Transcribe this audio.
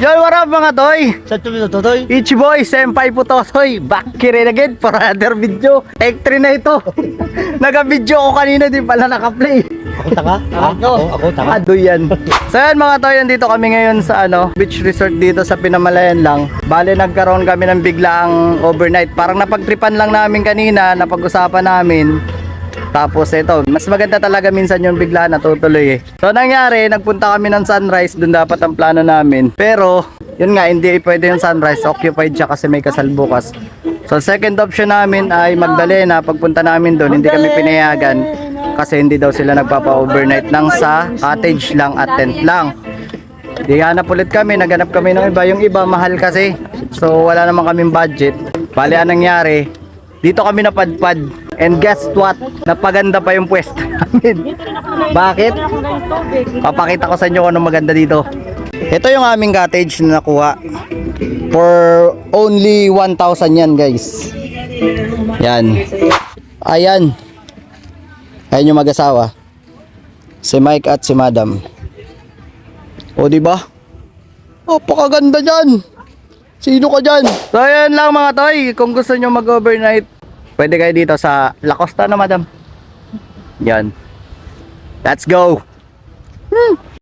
Yo, what up mga toy? Sa tuloy to, Toy? Ichi boy, senpai po to, toy. Back here again for another video. Take 3 na ito. Naka-video ko kanina, di pala naka-play. Ako taka? Ako taka. Ado yan. So yan mga toy, nandito kami ngayon sa beach resort dito sa Pinamalayan lang. Bale nagkaroon kami ng biglaang overnight. Parang napagtripan lang namin kanina, napag-usapan namin. Tapos ito, mas maganda talaga minsan yung bigla natutuloy eh. So nangyari, nagpunta kami ng sunrise, dun dapat ang plano namin. Pero, yun nga, hindi pwede yung sunrise, occupied siya kasi may kasal bukas. So second option namin ay Magdalena. Pagpunta namin dun, hindi kami pinayagan. Kasi hindi daw sila nagpapa-overnight ng sa cottage lang at tent lang. Di hanap ulit kami, naghanap kami ng iba. Yung iba mahal kasi. So wala naman kaming budget. Bali anong nangyari, dito kami napadpad. And guess what? Napaganda pa yung pwesto namin. Bakit? Papakita ko sa inyo kung anong maganda dito. Ito yung aming cottage na nakuha. For only 1,000 yan guys. Yan. Ayan. Ayan yung mag-asawa. Si Mike at si Madam. O diba? Napakaganda dyan. Sino ka dyan? So ayan lang mga toy. Kung gusto nyo mag-overnight, pwede kayo dito sa La Costa na Madam. Yan. Let's go.